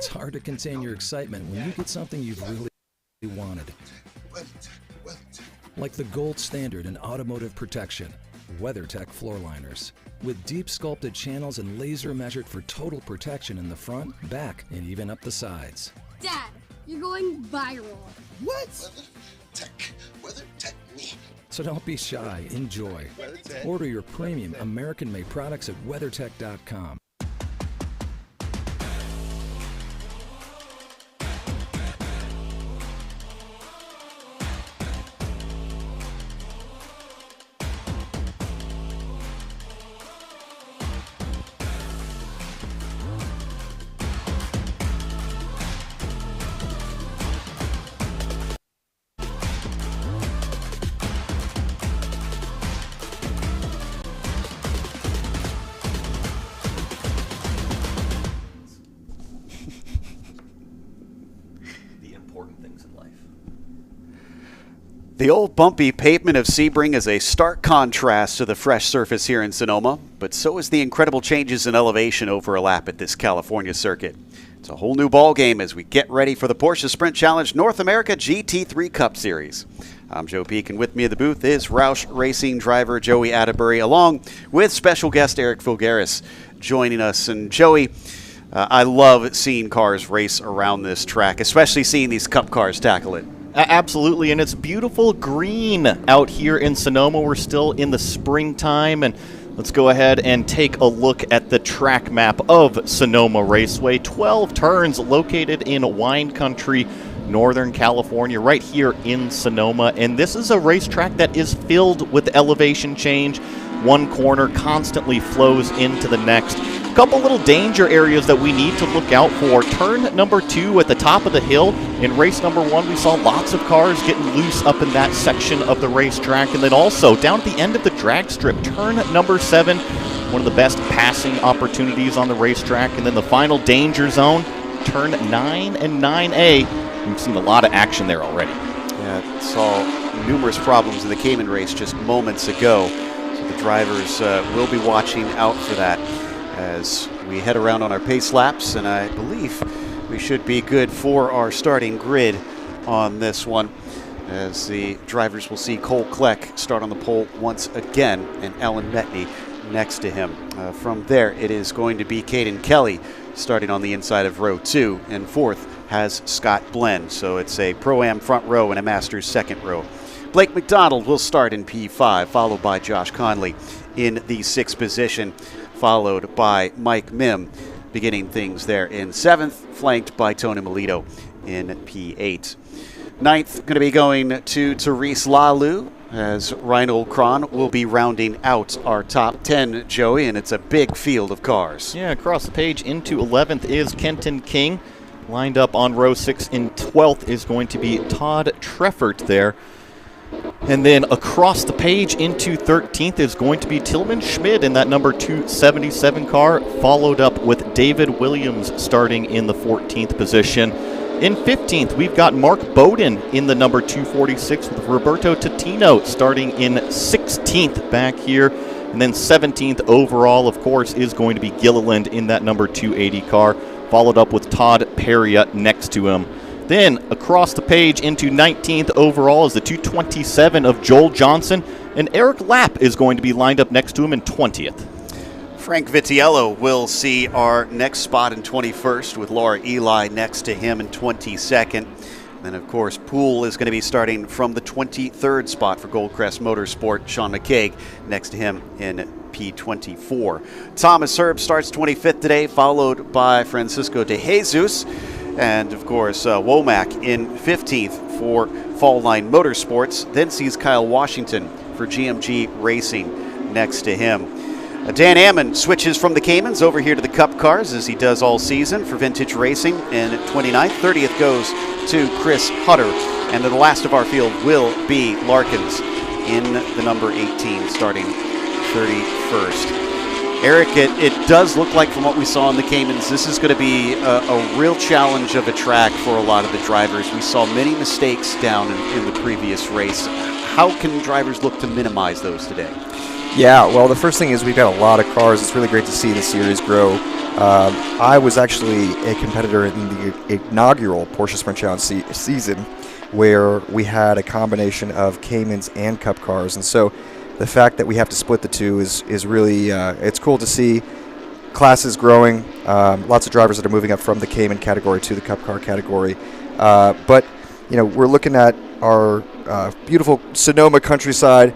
It's hard to contain your excitement when you get something you've really wanted. Like the gold standard in automotive protection, WeatherTech floor liners. With deep sculpted channels and laser measured for total protection in the front, back, and even up the sides. Dad, you're going viral. What? WeatherTech me. So don't be shy, enjoy. Order your premium American-made products at WeatherTech.com. The old bumpy pavement of Sebring is a stark contrast to the fresh surface here in Sonoma, but so is the incredible changes in elevation over a lap at this California circuit. It's a whole new ball game as we get ready for the Porsche Sprint Challenge North America GT3 Cup Series. I'm Joe Peak, and with me at the booth is Roush Racing driver Joey Atterbury, along with special guest Eric Filgaris joining us. And Joey, I love seeing cars race around this track, especially seeing these Cup cars tackle it. Absolutely, and it's beautiful green out here in Sonoma. We're still in the springtime, and let's go ahead and take a look at the track map of Sonoma Raceway. 12 turns located in wine country, Northern California, right here in Sonoma. And this is a racetrack that is filled with elevation change. One corner constantly flows into the next. A couple little danger areas that we need to look out for. Turn number 2 at the top of the hill. In race number 1, we saw lots of cars getting loose up in that section of the racetrack. And then also down at the end of the drag strip, turn number 7, one of the best passing opportunities on the racetrack. And then the final danger zone, turn 9 and 9A. We've seen a lot of action there already. Yeah, saw numerous problems in the Cayman race just moments ago. So the drivers will be watching out for that as we head around on our pace laps, and I believe we should be good for our starting grid on this one, as the drivers will see Cole Kleck start on the pole once again and Alan Metney next to him. From there, it is going to be Caden Kelly starting on the inside of row 2, and fourth has Scott Blend. So it's a Pro-Am front row and a Masters second row. Blake McDonald will start in P5, followed by Josh Conley in the 6th position, followed by Mike Mim, beginning things there in 7th, flanked by Tony Melito in P8. 9th, going to be going to Therese Lalu, as Reinhold Kron will be rounding out our top 10, Joey, and it's a big field of cars. Yeah, across the page into 11th is Kenton King. Lined up on row 6 in 12th is going to be Todd Treffert there. And then across the page into 13th is going to be Tillman Schmid in that number 277 car, followed up with David Williams starting in the 14th position. In 15th, we've got Mark Bowden in the number 246 with Roberto Totino starting in 16th back here. And then 17th overall, of course, is going to be Gilliland in that number 280 car, followed up with Todd Peria next to him. Then across the page into 19th overall is the 227 of Joel Johnson, and Eric Lapp is going to be lined up next to him in 20th. Frank Vitiello will see our next spot in 21st, with Laura Eli next to him in 22nd. Then, of course, Poole is going to be starting from the 23rd spot for Goldcrest Motorsport. Sean McCaig next to him in P24. Thomas Herb starts 25th today, followed by Francisco de Jesus. And, of course, Womack in 15th for Fall Line Motorsports. Then sees Kyle Washington for GMG Racing next to him. Dan Ammon switches from the Caymans over here to the Cup cars, as he does all season for Vintage Racing in 29th. 30th goes to Chris Hutter. And then the last of our field will be Larkins in the number 18, starting 31st. Eric, it does look like, from what we saw in the Caymans, this is going to be a real challenge of a track for a lot of the drivers. We saw many mistakes down in the previous race. How can drivers look to minimize those today? Yeah, well, the first thing is we've got a lot of cars. It's really great to see the series grow. I was actually a competitor in the inaugural Porsche Sprint Challenge season, where we had a combination of Caymans and Cup cars, and so the fact that we have to split the two is really it's cool to see classes growing. Lots of drivers that are moving up from the Cayman category to the Cup car category, but we're looking at our beautiful Sonoma countryside.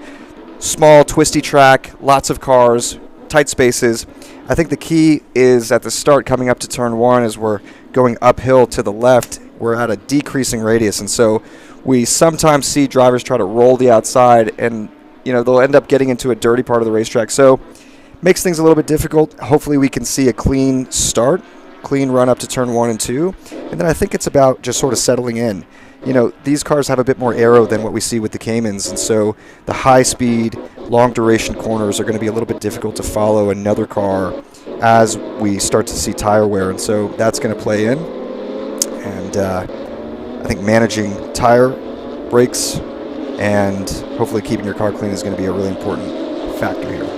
Small, twisty track, lots of cars, tight spaces. I think the key is at the start, coming up to turn 1, as we're going uphill to the left, we're at a decreasing radius, and so we sometimes see drivers try to roll the outside, and they'll end up getting into a dirty part of the racetrack. So makes things a little bit difficult. Hopefully we can see a clean start, clean run up to turn 1 and 2, and then I think it's about just sort of settling in. These cars have a bit more aero than what we see with the Caymans, and so the high-speed, long-duration corners are going to be a little bit difficult to follow another car as we start to see tire wear, and so that's going to play in. And I think managing tire, brakes, and hopefully keeping your car clean is going to be a really important factor here.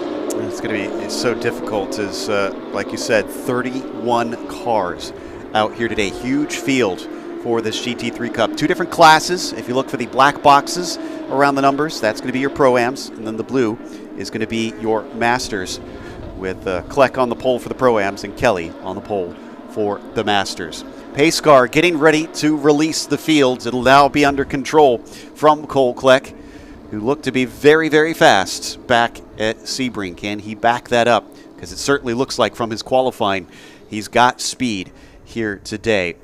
It's going to be so difficult as, like you said, 31 cars out here today. Huge field for this GT3 Cup. 2 different classes. If you look for the black boxes around the numbers, that's going to be your Pro-Ams, and then the blue is going to be your Masters, with Kleck on the pole for the Pro-Ams and Kelly on the pole for the Masters. Pace car getting ready to release the fields. It'll now be under control from Cole Kleck, who looked to be very, very fast back at Sebring. Can he back that up? Because it certainly looks like from his qualifying he's got speed here today.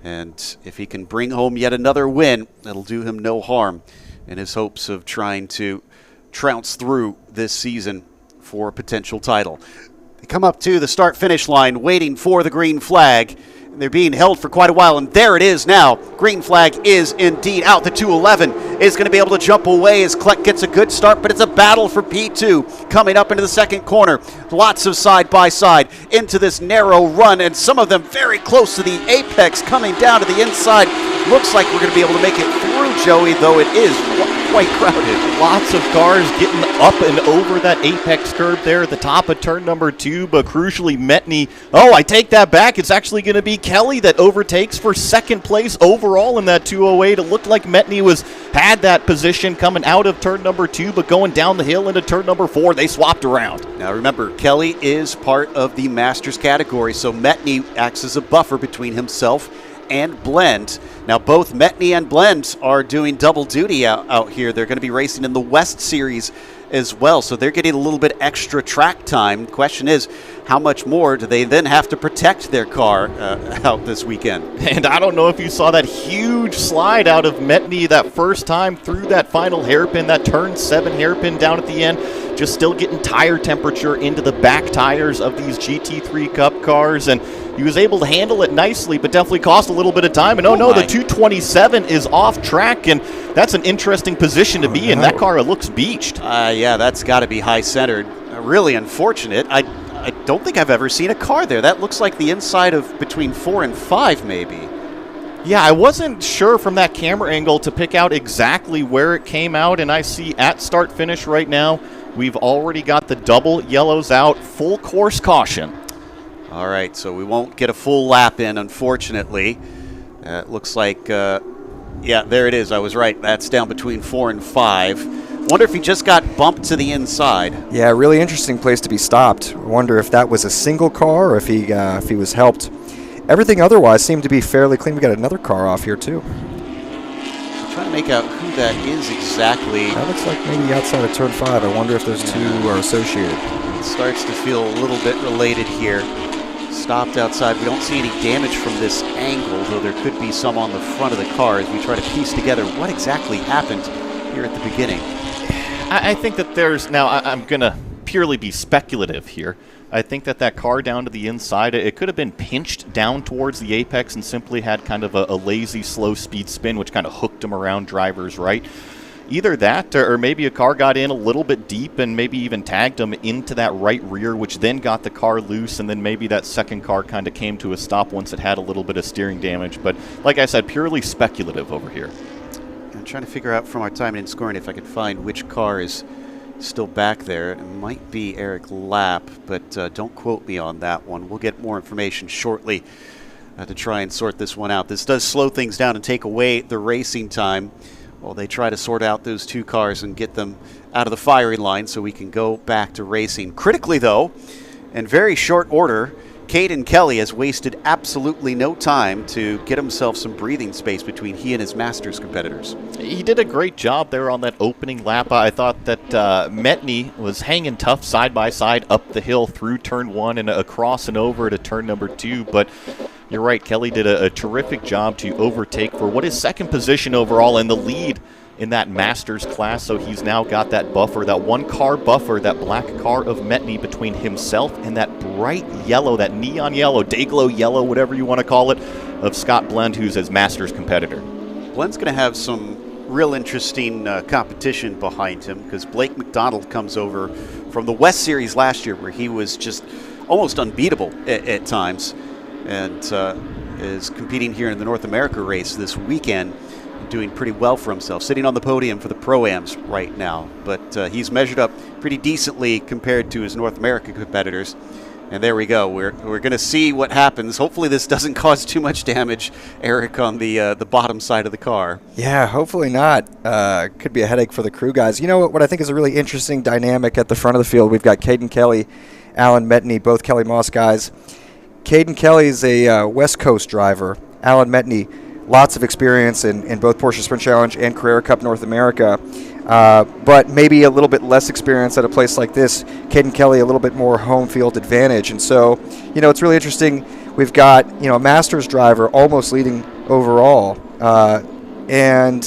And if he can bring home yet another win, that'll do him no harm in his hopes of trying to trounce through this season for a potential title. They come up to the start-finish line waiting for the green flag. They're being held for quite a while, and there it is now. Green flag is indeed out. The 211 is going to be able to jump away as Kleck gets a good start, but it's a battle for P2 coming up into the second corner. Lots of side-by-side into this narrow run, and some of them very close to the apex coming down to the inside. Looks like we're going to be able to make it through, Joey, though it is quite crowded. Lots of cars getting up and over that apex curve there at the top of turn number 2, but crucially Metney, I take that back. It's actually going to be Kelly that overtakes for second place overall in that 208. It looked like Metney had that position coming out of turn number 2, but going down the hill into turn number 4, they swapped around. Now remember, Kelly is part of the Masters category, so Metney acts as a buffer between himself and Blend. Now both Metney and Blend are doing double duty out here. They're going to be racing in the West Series as well, so they're getting a little bit extra track time. The question is, how much more do they then have to protect their car out this weekend? And I don't know if you saw that huge slide out of Metney that first time through that final hairpin, that turn 7 hairpin down at the end. Just still getting tire temperature into the back tires of these GT3 Cup cars, and he was able to handle it nicely, but definitely cost a little bit of time. And the 227 is off track, and that's an interesting position to be in. That car looks beached. Yeah, that's got to be high-centered. Really unfortunate. I don't think I've ever seen a car there. That looks like the inside of between 4 and 5, maybe. Yeah, I wasn't sure from that camera angle to pick out exactly where it came out, and I see at start-finish right now, we've already got the double yellows out, full course caution. All right, so we won't get a full lap in, unfortunately. It looks like, yeah, there it is. I was right. That's down between 4 and 5. Wonder if he just got bumped to the inside. Yeah, really interesting place to be stopped. I wonder if that was a single car or if he was helped. Everything otherwise seemed to be fairly clean. We got another car off here, too. I'm trying to make out who that is exactly. That looks like maybe outside of turn 5. I wonder if those two are associated. It starts to feel a little bit related here. Stopped outside. We don't see any damage from this angle, though there could be some on the front of the car as we try to piece together what exactly happened here at the beginning. I think that there's, now I'm going to purely be speculative here. I think that car down to the inside, it could have been pinched down towards the apex and simply had kind of a lazy, slow speed spin, which kind of hooked him around drivers right. Either that, or maybe a car got in a little bit deep and maybe even tagged him into that right rear, which then got the car loose, and then maybe that second car kind of came to a stop once it had a little bit of steering damage. But like I said, purely speculative over here. I'm trying to figure out from our timing and scoring if I could find which car is still back there. It might be Eric Lapp, but don't quote me on that one. We'll get more information shortly to try and sort this one out. This does slow things down and take away the racing time while they try to sort out those two cars and get them out of the firing line so we can go back to racing. Critically, though, in very short order, Caden Kelly has wasted absolutely no time to get himself some breathing space between he and his Masters competitors. He did a great job there on that opening lap. I thought that Metney was hanging tough side by side up the hill through turn 1 and across and over to turn number 2. But you're right, Kelly did a terrific job to overtake for what is second position overall and the lead in that Masters class. So he's now got that buffer, that one car buffer, that black car of Metney between himself and that bright yellow, that neon yellow, day-glow yellow, whatever you want to call it, of Scott Blend, who's his Masters competitor. Blend's going to have some real interesting competition behind him because Blake McDonald comes over from the West Series last year where he was just almost unbeatable at times, and is competing here in the North America race this weekend, doing pretty well for himself, sitting on the podium for the ProAms right now. But he's measured up pretty decently compared to his North America competitors. And there we go. We're going to see what happens. Hopefully this doesn't cause too much damage, Eric, on the bottom side of the car. Yeah, hopefully not. Could be a headache for the crew guys. You know what I think is a really interesting dynamic at the front of the field? We've got Caden Kelly, Alan Metney, both Kelly Moss guys. Caden Kelly's a West Coast driver. Alan Metney, lots of experience in both Porsche Sprint Challenge and Carrera Cup North America, but maybe a little bit less experience at a place like this. Caden Kelly, a little bit more home field advantage. And so, it's really interesting. We've got, a Masters driver almost leading overall, and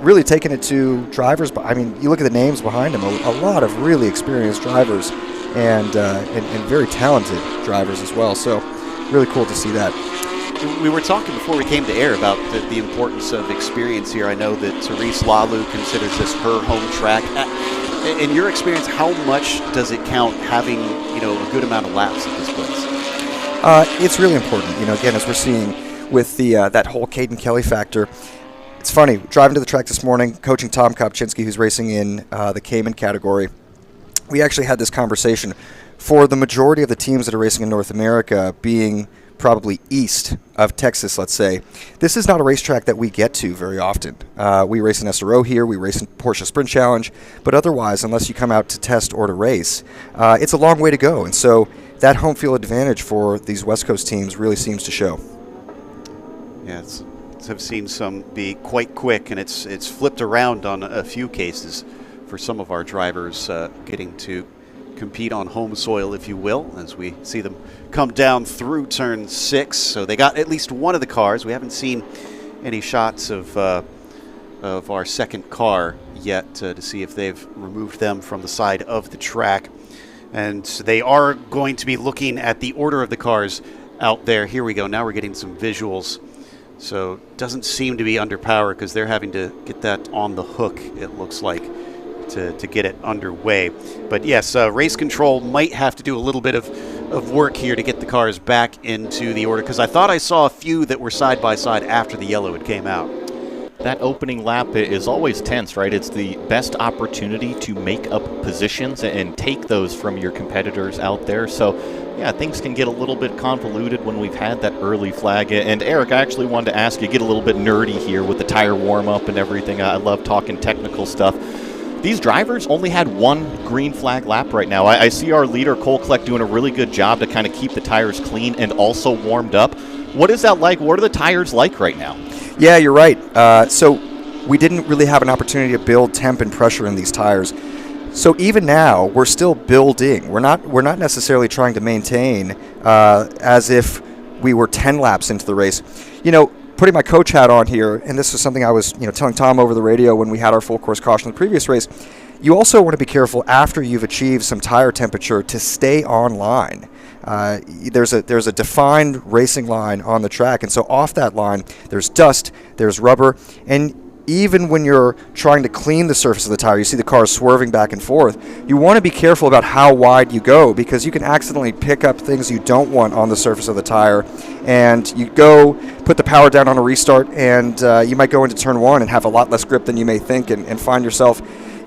really taking it to drivers. I mean, you look at the names behind him, a lot of really experienced drivers and very talented drivers as well. So really cool to see that. We were talking before we came to air about the importance of experience here. I know that Therese Lalu considers this her home track. In your experience, how much does it count having a good amount of laps at this place? It's really important. Again, as we're seeing with the that whole Caden Kelly factor. It's funny, driving to the track this morning, coaching Tom Kopczynski, who's racing in the Cayman category. We actually had this conversation. For the majority of the teams that are racing in North America, being probably east of Texas, let's say, this is not a racetrack that we get to very often. We race in SRO here, we race in Porsche Sprint Challenge, but otherwise, unless you come out to test or to race, it's a long way to go. And so that home field advantage for these West Coast teams really seems to show. Yeah, I've seen some be quite quick, and it's flipped around on a few cases for some of our drivers getting to compete on home soil, if you will, as we see them come down through turn 6. So they got at least one of the cars. We haven't seen any shots of our second car yet to see if they've removed them from the side of the track. And they are going to be looking at the order of the cars out there. Here we go. Now we're getting some visuals. So doesn't seem to be under power because they're having to get that on the hook, it looks like, to get it underway. But yes, race control might have to do a little bit of work here to get the cars back into the order, because I thought I saw a few that were side by side after the yellow had came out. That opening lap is always tense, right? It's the best opportunity to make up positions and take those from your competitors out there. So yeah, things can get a little bit convoluted when we've had that early flag. And Eric, I actually wanted to ask you, get a little bit nerdy here with the tire warm-up and everything. I love talking technical stuff. These drivers only had one green flag lap right now. I see our leader, Cole Kleck, doing a really good job to kind of keep the tires clean and also warmed up. What is that like? What are the tires like right now? Yeah, you're right. So we didn't really have an opportunity to build temp and pressure in these tires. So even now, we're still building. We're not necessarily trying to maintain as if we were 10 laps into the race. Putting my coach hat on here, and this is something I was telling Tom over the radio when we had our full course caution in the previous race, you also want to be careful after you've achieved some tire temperature to stay on line. There's a defined racing line on the track, and so off that line there's dust, there's rubber, and even when you're trying to clean the surface of the tire, you see the cars swerving back and forth. You want to be careful about how wide you go, because you can accidentally pick up things you don't want on the surface of the tire, and you go put the power down on a restart, and you might go into turn 1 and have a lot less grip than you may think, and find yourself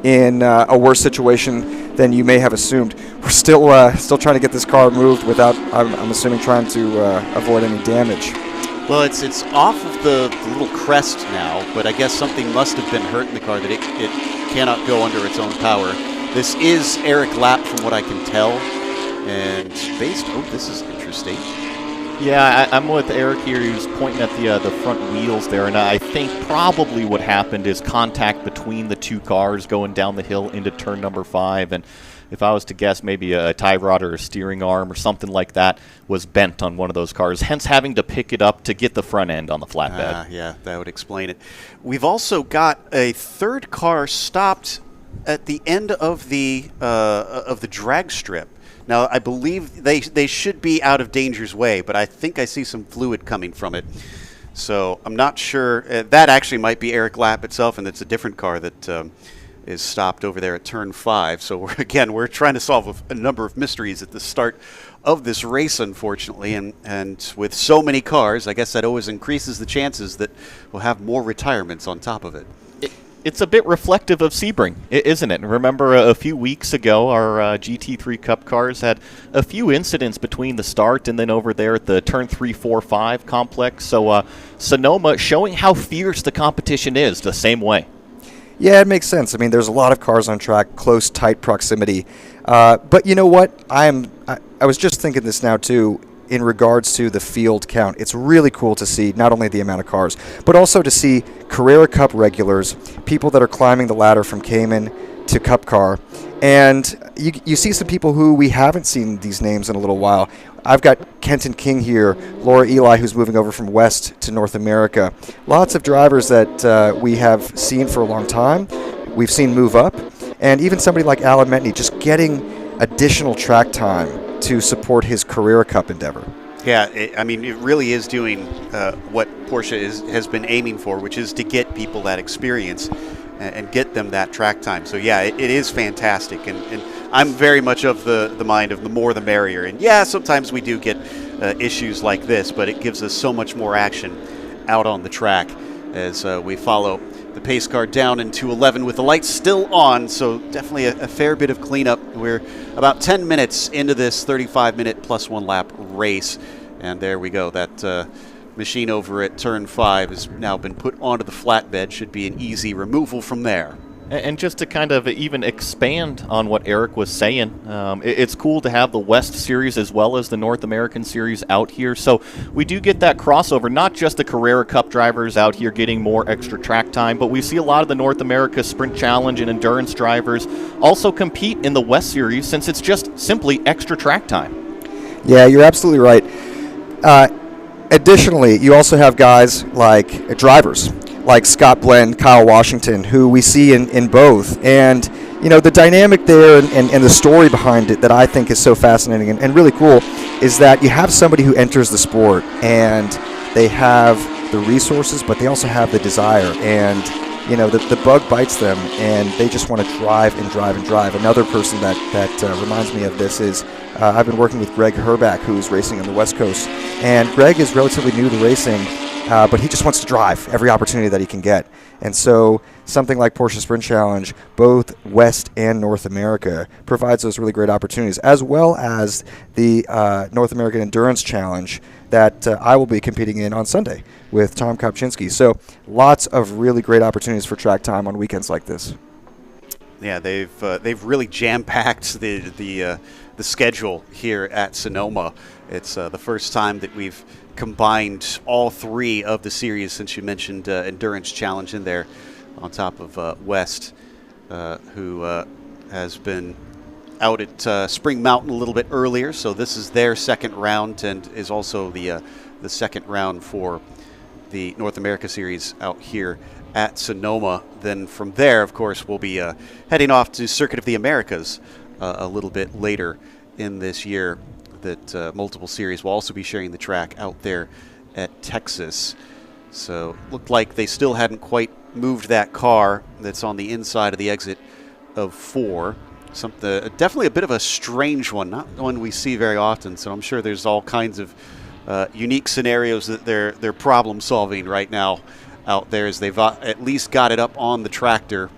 in a worse situation than you may have assumed. We're still trying to get this car moved without, I'm assuming, trying to avoid any damage. Well, it's off of the little crest now, but I guess something must have been hurt in the car that it cannot go under its own power. This is Eric Lapp from what I can tell, and this is interesting. Yeah, I'm with Eric here. He was pointing at the front wheels there, and I think probably what happened is contact between the two cars going down the hill into turn number 5, and if I was to guess, maybe a tie rod or a steering arm or something like that was bent on one of those cars, hence having to pick it up to get the front end on the flatbed. Yeah, that would explain it. We've also got a third car stopped at the end of the drag strip. Now, I believe they should be out of danger's way, but I think I see some fluid coming from it. So I'm not sure. That actually might be Eric Lapp itself, and it's a different car that is stopped over there at turn 5. So we're trying to solve a number of mysteries at the start of this race, unfortunately, and with so many cars, I guess that always increases the chances that we'll have more retirements on top of it. It's a bit reflective of Sebring, isn't it? Remember a few weeks ago, our GT3 Cup cars had a few incidents between the start and then over there at the turn 3, 4, 5 complex. So Sonoma showing how fierce the competition is the same way. Yeah, it makes sense. I mean, there's a lot of cars on track, close, tight proximity. But you know what? I was just thinking this now, too, in regards to the field count. It's really cool to see not only the amount of cars, but also to see Carrera Cup regulars, people that are climbing the ladder from Cayman to Cup car. And you see some people who we haven't seen these names in a little while. I've got Kenton King here, Laura Eli, who's moving over from West to North America. Lots of drivers that we have seen for a long time, we've seen move up, and even somebody like Alan Metney just getting additional track time to support his Carrera Cup endeavor. Yeah, it really is doing what Porsche has been aiming for, which is to get people that experience and get them that track time. So yeah, it is fantastic, and I'm very much of the mind of the more the merrier. And yeah, sometimes we do get issues like this, but it gives us so much more action out on the track as we follow the pace car down into 11 with the lights still on. So definitely a fair bit of cleanup. We're about 10 minutes into this 35-minute plus 1 lap race, and there we go. That machine over at turn 5 has now been put onto the flatbed. Should be an easy removal from there. And just to kind of even expand on what Eric was saying, it's cool to have the West Series as well as the North American Series out here. So we do get that crossover, not just the Carrera Cup drivers out here getting more extra track time, but we see a lot of the North America Sprint Challenge and Endurance drivers also compete in the West Series since it's just simply extra track time. Yeah, you're absolutely right. Additionally, you also have guys like drivers like Scott Blenn, Kyle Washington, who we see in both. And, you know, the dynamic there and the story behind it that I think is so fascinating and really cool is that you have somebody who enters the sport and they have the resources, but they also have the desire. And, you know, the bug bites them and they just want to drive and drive and drive. Another person that reminds me of this is I've been working with Greg Herback, who's racing on the West Coast. And Greg is relatively new to racing, but he just wants to drive every opportunity that he can get. And so something like Porsche Sprint Challenge, both West and North America, provides those really great opportunities, as well as the North American Endurance Challenge that I will be competing in on Sunday with Tom Kopczynski. So lots of really great opportunities for track time on weekends like this. Yeah, they've really jam-packed the schedule here at Sonoma. It's the first time that we've combined all 3 of the series since you mentioned Endurance Challenge in there on top of West, who has been out at Spring Mountain a little bit earlier. So this is their second round and is also the second round for the North America Series out here at Sonoma. Then from there, of course, we'll be heading off to Circuit of the Americas a little bit later in this year. That multiple series will also be sharing the track out there at Texas. So looked like they still hadn't quite moved that car that's on the inside of the exit of 4. Definitely a bit of a strange one, not one we see very often. So I'm sure there's all kinds of unique scenarios that they're problem solving right now out there, as they've at least got it up on the tractor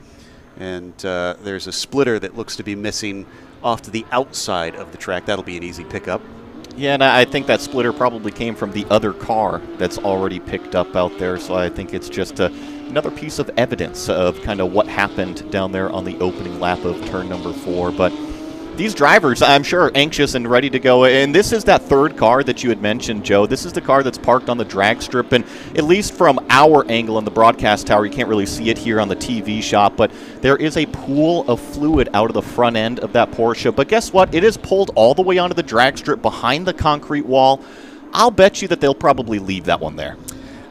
And there's a splitter that looks to be missing off to the outside of the track. That'll be an easy pickup. Yeah, and I think that splitter probably came from the other car that's already picked up out there, so I think it's just another piece of evidence of kind of what happened down there on the opening lap of turn number 4. But these drivers, I'm sure, are anxious and ready to go. And this is that third car that you had mentioned, Joe. This is the car that's parked on the drag strip. And at least from our angle on the broadcast tower, you can't really see it here on the TV shot, but there is a pool of fluid out of the front end of that Porsche. But guess what? It is pulled all the way onto the drag strip behind the concrete wall. I'll bet you that they'll probably leave that one there.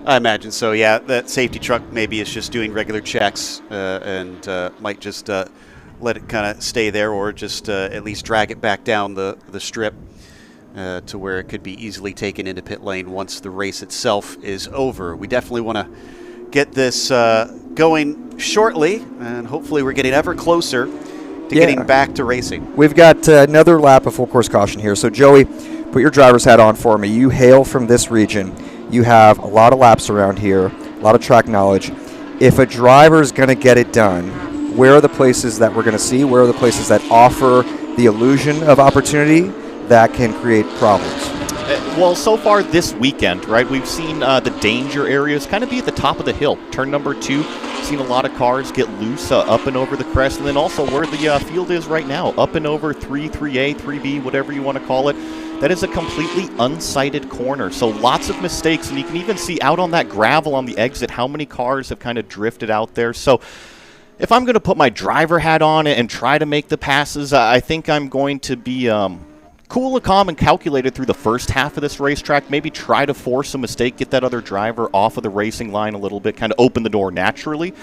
I imagine so, yeah. That safety truck maybe is just doing regular checks and might just let it kind of stay there, or just at least drag it back down the strip to where it could be easily taken into pit lane once the race itself is over. We definitely want to get this going shortly, and hopefully we're getting ever closer to getting back to racing. We've got another lap of full course caution here. So, Joey, put your driver's hat on for me. You hail from this region. You have a lot of laps around here, a lot of track knowledge. If a driver's going to get it done, where are the places that we're going to see? Where are the places that offer the illusion of opportunity that can create problems? Well, so far this weekend, right, we've seen the danger areas kind of be at the top of the hill. Turn number 2, seen a lot of cars get loose up and over the crest, and then also where the field is right now, up and over 3A, 3B, whatever you want to call it. That is a completely unsighted corner, so lots of mistakes, and you can even see out on that gravel on the exit how many cars have kind of drifted out there. So if I'm going to put my driver hat on and try to make the passes, I think I'm going to be cool and calm and calculated through the first half of this racetrack. Maybe try to force a mistake, get that other driver off of the racing line a little bit, kind of open the door naturally.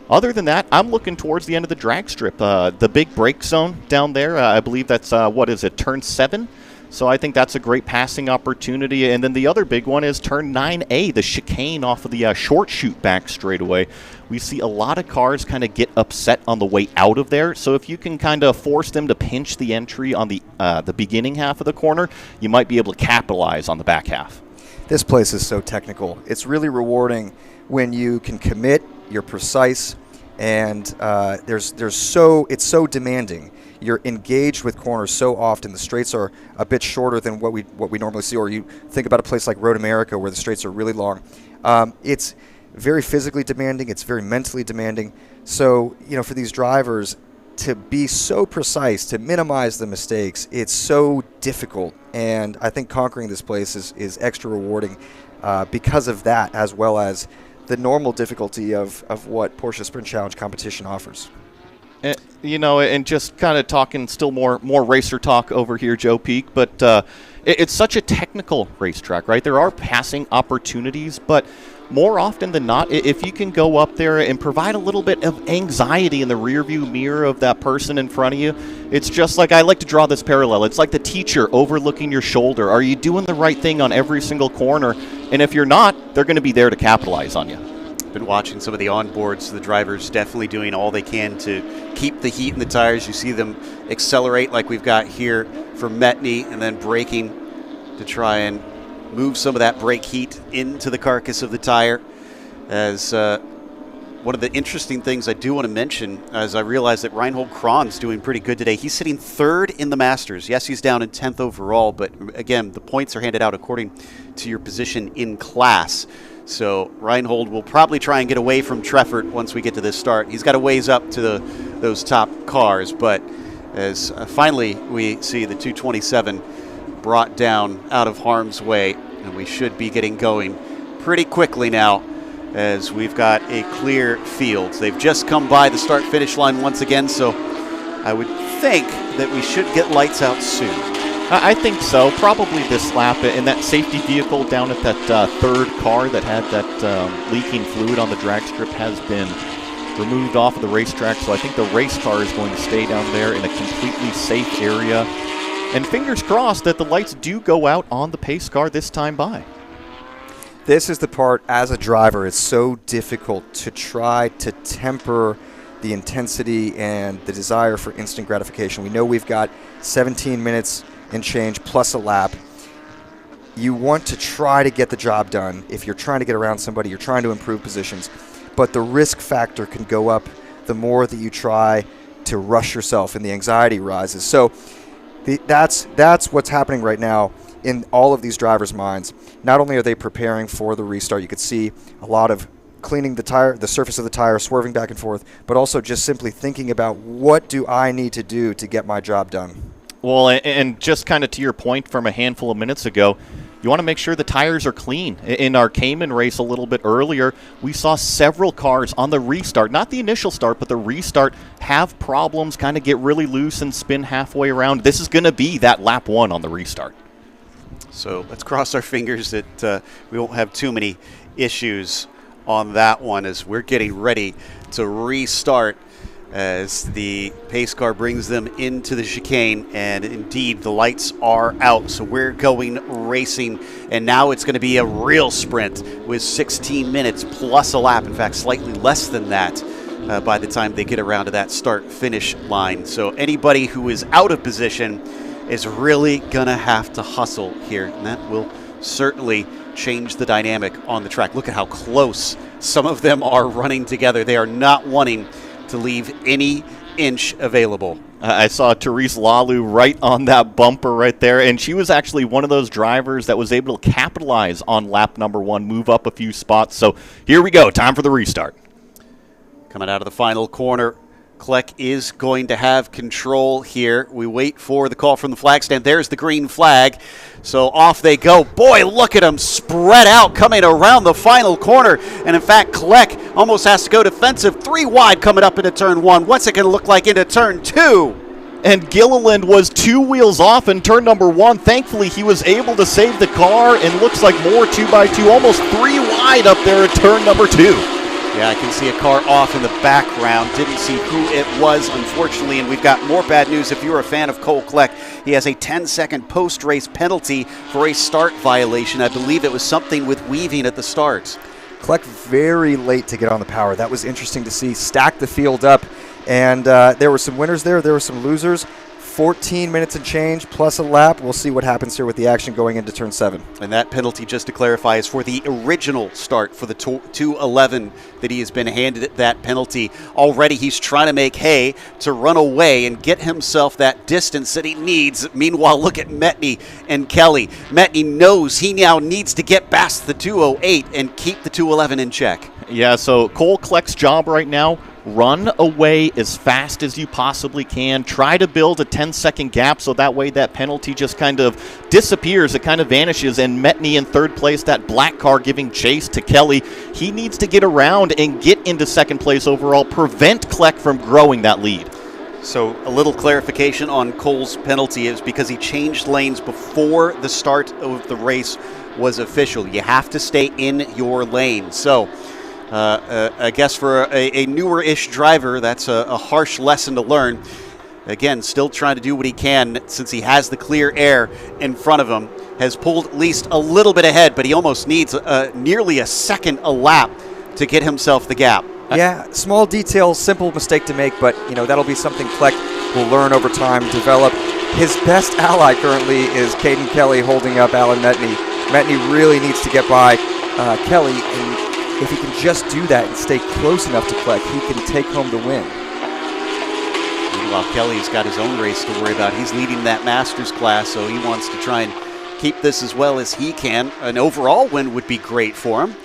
Other than that, I'm looking towards the end of the drag strip. The big brake zone down there, I believe that's, turn 7? So I think that's a great passing opportunity. And then the other big one is turn 9A, the chicane off of the short chute back straightaway. We see a lot of cars kind of get upset on the way out of there. So if you can kind of force them to pinch the entry on the beginning half of the corner, you might be able to capitalize on the back half. This place is so technical. It's really rewarding when you can commit, you're precise, and it's so demanding. You're engaged with corners so often. The straights are a bit shorter than what we normally see, or you think about a place like Road America where the straights are really long. It's very physically demanding. It's very mentally demanding. So, for these drivers to be so precise, to minimize the mistakes, it's so difficult. And I think conquering this place is extra rewarding because of that, as well as the normal difficulty of what Porsche Sprint Challenge competition offers. And just kind of talking still more racer talk over here, Joe Peak, but it's such a technical racetrack, right? There are passing opportunities, but more often than not, if you can go up there and provide a little bit of anxiety in the rearview mirror of that person in front of you, it's just like, I like to draw this parallel. It's like the teacher overlooking your shoulder. Are you doing the right thing on every single corner? And if you're not, they're going to be there to capitalize on you. Been watching some of the onboards. The drivers definitely doing all they can to keep the heat in the tires. You see them accelerate like we've got here for Metney, and then braking to try and move some of that brake heat into the carcass of the tire. As one of the interesting things I do want to mention, as I realize that Reinhold Kron's doing pretty good today. He's sitting 3rd in the Masters. Yes, he's down in 10th overall, but again, the points are handed out according to your position in class. So Reinhold will probably try and get away from Treffert once we get to this start. He's got a ways up to those top cars, but as finally we see the 227 brought down out of harm's way, and we should be getting going pretty quickly now as we've got a clear field. They've just come by the start-finish line once again, so I would think that we should get lights out soon. I think so. Probably this lap, and that safety vehicle down at that third car that had that leaking fluid on the drag strip has been removed off of the racetrack. So I think the race car is going to stay down there in a completely safe area. And fingers crossed that the lights do go out on the pace car this time by. This is the part, as a driver, it's so difficult to try to temper the intensity and the desire for instant gratification. We know we've got 17 minutes and change plus a lap. You want to try to get the job done. If you're trying to get around somebody, you're trying to improve positions, but the risk factor can go up the more that you try to rush yourself and the anxiety rises. So that's what's happening right now in all of these drivers' minds. Not only are they preparing for the restart, you could see a lot of cleaning the surface of the tire, swerving back and forth, but also just simply thinking about what do I need to do to get my job done. Well, and just kind of to your point from a handful of minutes ago, you want to make sure the tires are clean. In our Cayman race a little bit earlier, we saw several cars on the restart, not the initial start, but the restart, have problems, kind of get really loose and spin halfway around. This is going to be that lap 1 on the restart. So let's cross our fingers that we won't have too many issues on that one as we're getting ready to restart as the pace car brings them into the chicane, and indeed the lights are out, so we're going racing, and now it's going to be a real sprint with 16 minutes plus a lap, in fact slightly less than that by the time they get around to that start-finish line. So anybody who is out of position is really going to have to hustle here, and that will certainly change the dynamic on the track. Look at how close some of them are running together. They are not wanting to leave any inch available. I saw Therese Lalu right on that bumper right there, and she was actually one of those drivers that was able to capitalize on lap number 1, move up a few spots. So here we go, time for the restart. Coming out of the final corner, Kleck is going to have control here. We wait for the call from the flag stand. There's the green flag. So off they go. Boy, look at them spread out coming around the final corner. And in fact, Kleck almost has to go defensive. 3 wide coming up into turn 1. What's it going to look like into turn 2? And Gilliland was 2 wheels off in turn number 1. Thankfully, he was able to save the car, and looks like more 2x2, almost 3 wide up there at turn number 2. Yeah, I can see a car off in the background. Didn't see who it was, unfortunately. And we've got more bad news. If you're a fan of Cole Kleck, he has a 10-second post-race penalty for a start violation. I believe it was something with weaving at the start. Kleck very late to get on the power. That was interesting to see. Stacked the field up, and there were some winners there. There were some losers. 14 minutes and change plus a lap. We'll see what happens here with the action going into turn 7. And that penalty, just to clarify, is for the original start for the 211 that he has been handed that penalty. Already he's trying to make hay to run away and get himself that distance that he needs. Meanwhile, look at Metney and Kelly. Metney knows he now needs to get past the 208 and keep the 211 in check. Yeah, so Cole Kleck's job right now, run away as fast as you possibly can. Try to build a 10-second gap so that way that penalty just kind of disappears. It kind of vanishes. And Metney in third place, that black car giving chase to Kelly. He needs to get around and get into second place overall, prevent Kleck from growing that lead. So a little clarification on Cole's penalty is because he changed lanes before the start of the race was official. You have to stay in your lane. So I guess for a newer-ish driver, that's a harsh lesson to learn. Again, still trying to do what he can since he has the clear air in front of him. Has pulled at least a little bit ahead, but he almost needs nearly a second a lap to get himself the gap. Yeah, small detail, simple mistake to make, but that'll be something Kleck will learn over time, develop. His best ally currently is Caden Kelly holding up Alan Metney. Metney really needs to get by Kelly, and if he can just do that and stay close enough to Kleck, he can take home the win. Meanwhile, Kelly's got his own race to worry about. He's leading that Masters class, so he wants to try and keep this as well as he can. An overall win would be great for him,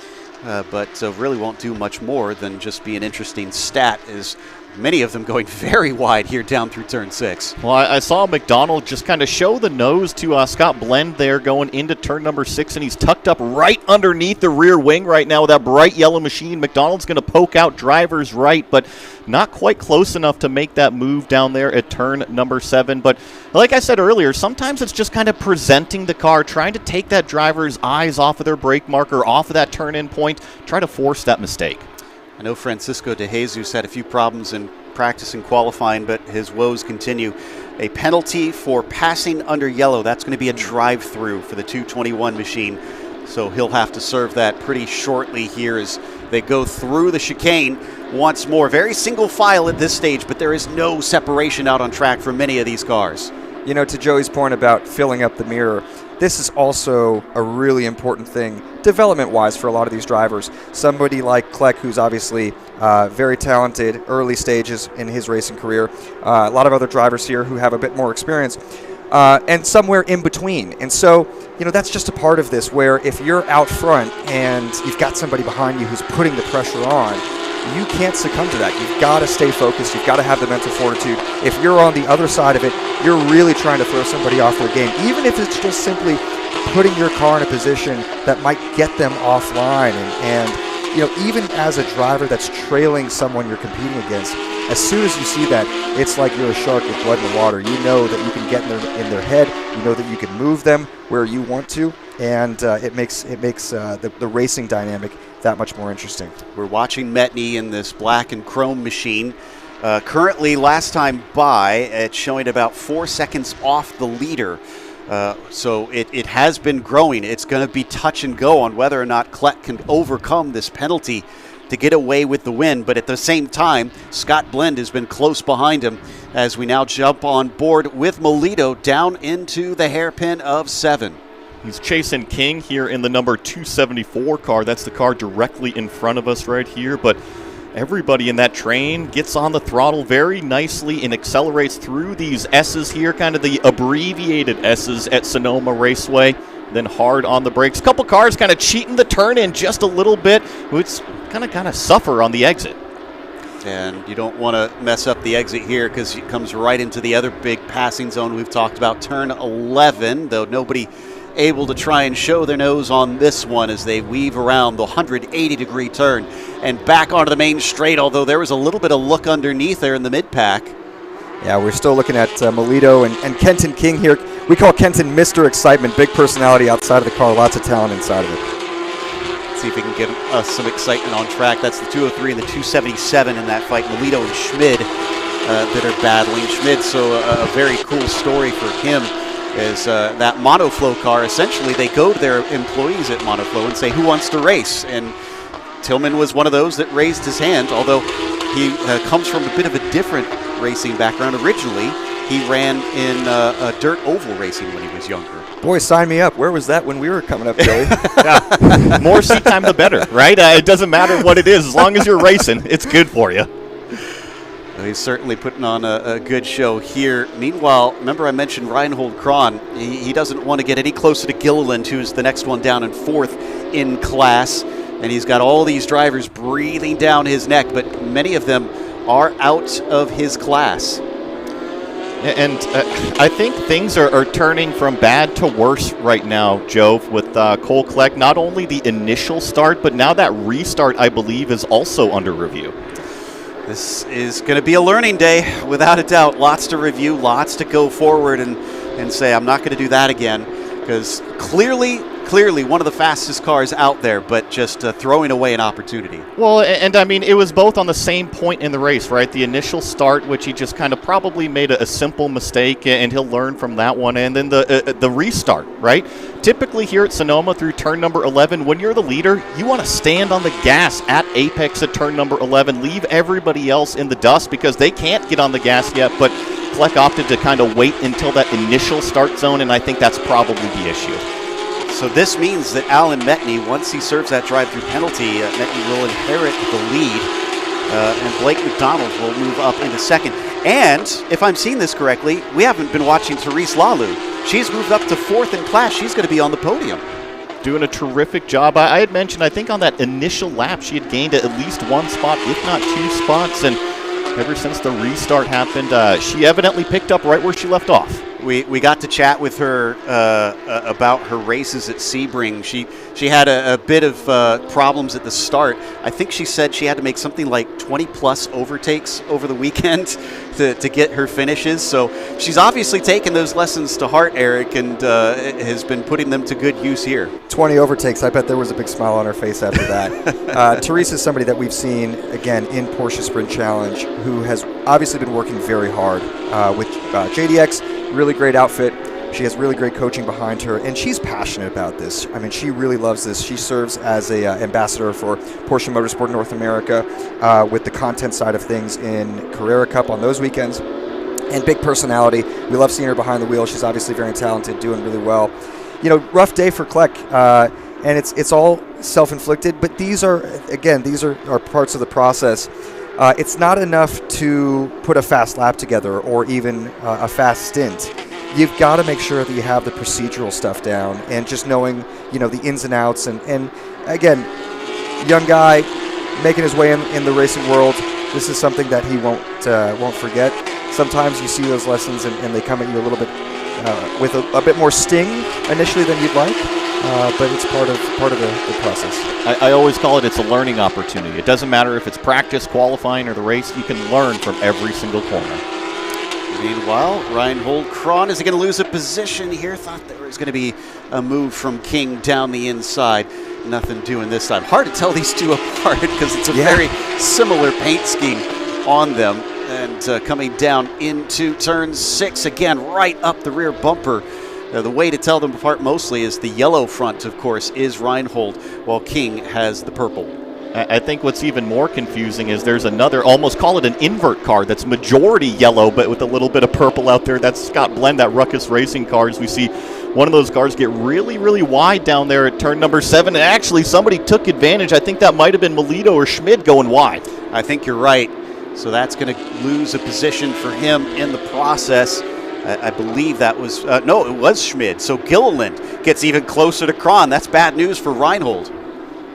but really won't do much more than just be an interesting stat, as many of them going very wide here down through turn 6. Well, I saw McDonald just kind of show the nose to Scott Blend there going into turn number 6, and he's tucked up right underneath the rear wing right now with that bright yellow machine. McDonald's going to poke out driver's right, but not quite close enough to make that move down there at turn number 7. But like I said earlier, sometimes it's just kind of presenting the car, trying to take that driver's eyes off of their brake marker, off of that turn-in point, try to force that mistake. I know Francisco de Jesus had a few problems in practice and qualifying, but his woes continue. A penalty for passing under yellow. That's going to be a drive-through for the 221 machine. So he'll have to serve that pretty shortly here as they go through the chicane once more. Very single file at this stage, but there is no separation out on track for many of these cars. To Joey's point about filling up the mirror, this is also a really important thing development-wise for a lot of these drivers. Somebody like Kleck, who's obviously very talented, early stages in his racing career. A lot of other drivers here who have a bit more experience. And somewhere in between. And so, that's just a part of this, where if you're out front and you've got somebody behind you who's putting the pressure on, you can't succumb to that. You've got to stay focused. You've got to have the mental fortitude. If you're on the other side of it, you're really trying to throw somebody off their game, even if it's just simply putting your car in a position that might get them offline. And even as a driver that's trailing someone you're competing against, as soon as you see that, it's like you're a shark with blood in the water. You know that you can get in their head. You know that you can move them where you want to, and it makes the racing dynamic that much more interesting. We're watching Metney in this black and chrome machine. Currently, last time by, it's showing about 4 seconds off the leader. So it has been growing. It's going to be touch and go on whether or not Kleck can overcome this penalty to get away with the win. But at the same time, Scott Blend has been close behind him as we now jump on board with Melito down into the hairpin of 7. He's chasing King here in the number 274 car. That's the car directly in front of us right here. But everybody in that train gets on the throttle very nicely and accelerates through these S's here, kind of the abbreviated S's at Sonoma Raceway. Then hard on the brakes. Couple cars kind of cheating the turn in just a little bit. It's kind of suffer on the exit. And you don't want to mess up the exit here because it comes right into the other big passing zone we've talked about, turn 11, though nobody able to try and show their nose on this one as they weave around the 180-degree turn and back onto the main straight, although there was a little bit of look underneath there in the mid-pack. Yeah, we're still looking at Melito and Kenton King here. We call Kenton Mr. Excitement, big personality outside of the car, lots of talent inside of it. Let's see if we can get us some excitement on track. That's the 203 and the 277 in that fight. Melito and Schmid that are battling. Schmid, so a very cool story for him is that Monoflow car, essentially they go to their employees at Monoflow and say, who wants to race? And Tillman was one of those that raised his hand, although he comes from a bit of a different racing background. Originally, he ran in dirt oval racing when he was younger. Boy, sign me up. Where was that when we were coming up, Joey? Yeah. More seat time, the better, right? It doesn't matter what it is. As long as you're racing, it's good for you. Well, he's certainly putting on a good show here. Meanwhile, remember I mentioned Reinhold Kron. He doesn't want to get any closer to Gilliland, who's the next one down in fourth in class. And he's got all these drivers breathing down his neck, but many of them are out of his class. And I think things are turning from bad to worse right now, Joe, with Cole Kleck. Not only the initial start, but now that restart, I believe, is also under review. This is going to be a learning day, without a doubt. Lots to review, lots to go forward and say, I'm not going to do that again. Because clearly one of the fastest cars out there, but just throwing away an opportunity. Well, and I mean, it was both on the same point in the race, right? The initial start, which he just kind of probably made a simple mistake, and he'll learn from that one. And then the restart, right? Typically here at Sonoma through turn number 11, when you're the leader, you want to stand on the gas at apex at turn number 11. Leave everybody else in the dust because they can't get on the gas yet, but Kleck opted to kind of wait until that initial start zone, and I think that's probably the issue. So this means that Alan Metney, once he serves that drive-through penalty, Metney will inherit the lead, and Blake McDonald will move up into second. And, if I'm seeing this correctly, we haven't been watching Therese Lalou. She's moved up to fourth in class. She's going to be on the podium. Doing a terrific job. I had mentioned, I think on that initial lap, she had gained at least one spot, if not two spots, and ever since the restart happened, she evidently picked up right where she left off. We got to chat with her about her races at Sebring. She had a bit of problems at the start. I think she said she had to make something like 20-plus overtakes over the weekend to get her finishes. So she's obviously taken those lessons to heart, Eric, and has been putting them to good use here. 20 overtakes. I bet there was a big smile on her face after that. Therese is somebody that we've seen, again, in Porsche Sprint Challenge, who has obviously been working very hard with JDX. Really great outfit. She has really great coaching behind her, and she's passionate about this. I mean, she really loves this. She serves as a ambassador for Porsche Motorsport North America with the content side of things in Carrera Cup on those weekends. And big personality. We love seeing her behind the wheel. She's obviously very talented, doing really well. rough day for Kleck, and it's all self-inflicted. But these are parts of the process. It's not enough to put a fast lap together or even a fast stint. You've got to make sure that you have the procedural stuff down and just knowing, the ins and outs. And again, young guy making his way in the racing world. This is something that he won't forget. Sometimes you see those lessons and they come at you a little bit with a bit more sting initially than you'd like. But it's part of the process. I always call it's a learning opportunity. It doesn't matter if it's practice, qualifying, or the race. You can learn from every single corner. Meanwhile, Reinhold Kron, is he going to lose a position here? Thought there was going to be a move from King down the inside. Nothing doing this time. Hard to tell these two apart because it's a very similar paint scheme on them. And coming down into turn 6 again, right up the rear bumper. The way to tell them apart mostly is the yellow front, of course, is Reinhold, while King has the purple. I think what's even more confusing is there's another, almost call it an invert car, that's majority yellow, but with a little bit of purple out there. That's Scott Blend, that Ruckus Racing cars. We see one of those cars get really, really wide down there at turn number 7. And actually, somebody took advantage. I think that might have been Melito or Schmid going wide. I think you're right. So that's going to lose a position for him in the process. I believe that was, no, it was Schmid. So Gilliland gets even closer to Kron. That's bad news for Reinhold.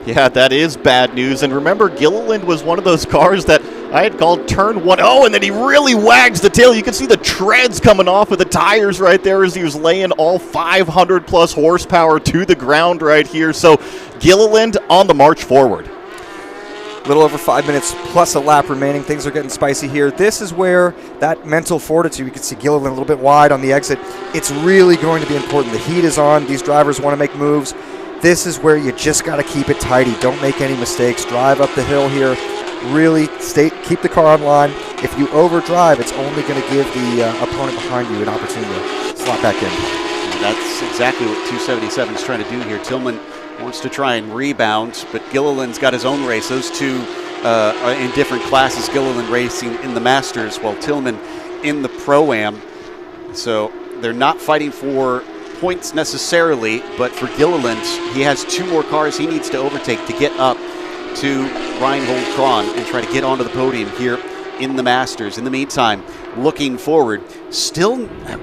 Yeah, that is bad news. And remember, Gilliland was one of those cars that I had called turn 1-0, and then he really wags the tail. You can see the treads coming off of the tires right there as he was laying all 500-plus horsepower to the ground right here. So Gilliland on the march forward. A little over 5 minutes plus a lap remaining. Things are getting spicy here. This is where that mental fortitude, you can see Gilliland a little bit wide on the exit. It's really going to be important. The heat is on. These drivers want to make moves. This is where you just got to keep it tidy. Don't make any mistakes. Drive up the hill here. Really keep the car on line. If you overdrive, it's only going to give the opponent behind you an opportunity to slot back in. And that's exactly what 277 is trying to do here. Tillman wants to try and rebound, but Gilliland's got his own race. Those two are in different classes. Gilliland racing in the Masters, while Tillman in the Pro-Am. So they're not fighting for points necessarily, but for Gilliland, he has 2 more cars he needs to overtake to get up to Reinhold Kron and try to get onto the podium here in the Masters. In the meantime, looking forward,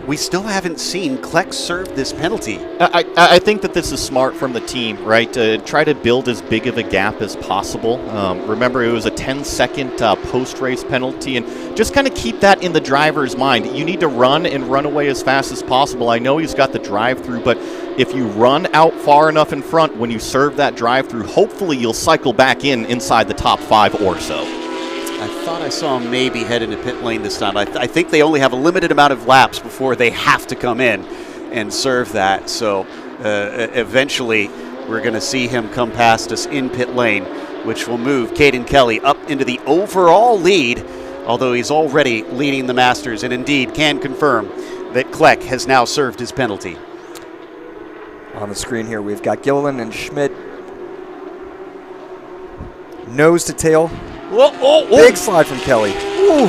we still haven't seen Kleck serve this penalty. I think that this is smart from the team, right? To try to build as big of a gap as possible. Remember, it was a 10-second post-race penalty, and just kind of keep that in the driver's mind. You need to run and run away as fast as possible. I know he's got the drive-through, but if you run out far enough in front when you serve that drive-through, hopefully you'll cycle back inside the top 5 or so. I thought I saw him maybe head into pit lane this time. I think they only have a limited amount of laps before they have to come in and serve that. So eventually we're going to see him come past us in pit lane, which will move Caden Kelly up into the overall lead, although he's already leading the Masters and indeed can confirm that Kleck has now served his penalty. On the screen here, we've got Gilliland and Schmidt. Nose to tail. Whoa. Big slide from Kelly. Ooh.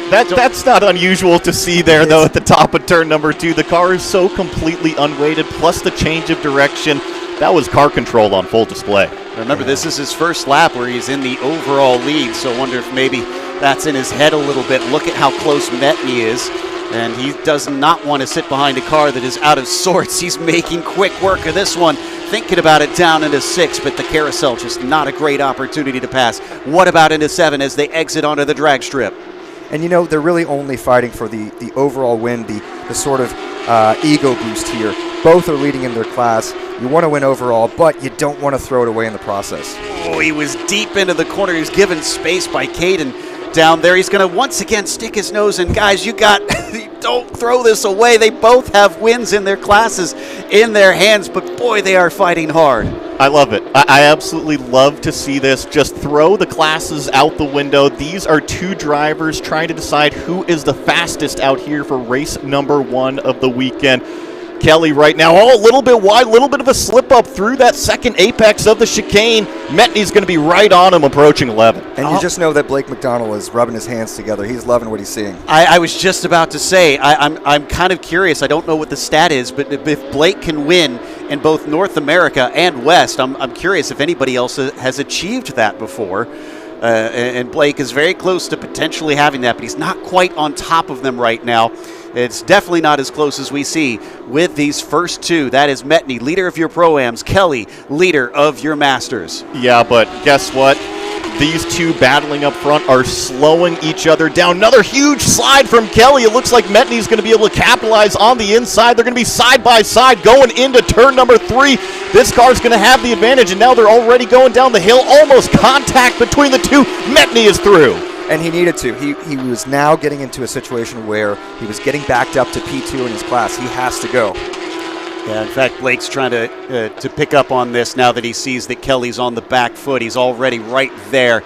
That's not unusual to see there, though, at the top of turn number 2. The car is so completely unweighted, plus the change of direction. That was car control on full display. Remember, this is his first lap where he's in the overall lead, so I wonder if maybe that's in his head a little bit. Look at how close Metney is, and he does not want to sit behind a car that is out of sorts. He's making quick work of this one, thinking about it down into 6, but the carousel just not a great opportunity to pass. What about into 7 as they exit onto the drag strip? And they're really only fighting for the overall win, the sort of ego boost here. Both are leading in their class. You want to win overall, but you don't want to throw it away in the process. Oh, he was deep into the corner. He was given space by Caden down there. He's going to once again stick his nose in. Guys, don't throw this away. They both have wins in their classes in their hands, but boy, they are fighting hard. I love it. I absolutely love to see this. Just throw the classes out the window. These are 2 drivers trying to decide who is the fastest out here for race number 1 of the weekend. Kelly right now, a little bit wide, a little bit of a slip up through that second apex of the chicane. Metney's going to be right on him approaching 11. And you just know that Blake McDonald is rubbing his hands together. He's loving what he's seeing. I was just about to say, I'm kind of curious. I don't know what the stat is, but if Blake can win in both North America and West. I'm curious if anybody else has achieved that before. And Blake is very close to potentially having that, but he's not quite on top of them right now. It's definitely not as close as we see with these first two. That is Metney, leader of your Pro-Ams, Kelly, leader of your Masters. Yeah, but guess what? These two battling up front are slowing each other down. Another huge slide from Kelly. It looks like Metney's going to be able to capitalize on the inside. They're going to be side by side going into turn number 3. This car's going to have the advantage, and now they're already going down the hill. Almost contact between the two. Metney is through. And he needed to. He was now getting into a situation where he was getting backed up to P2 in his class. He has to go. Yeah, in fact, Blake's trying to pick up on this now that he sees that Kelly's on the back foot. He's already right there.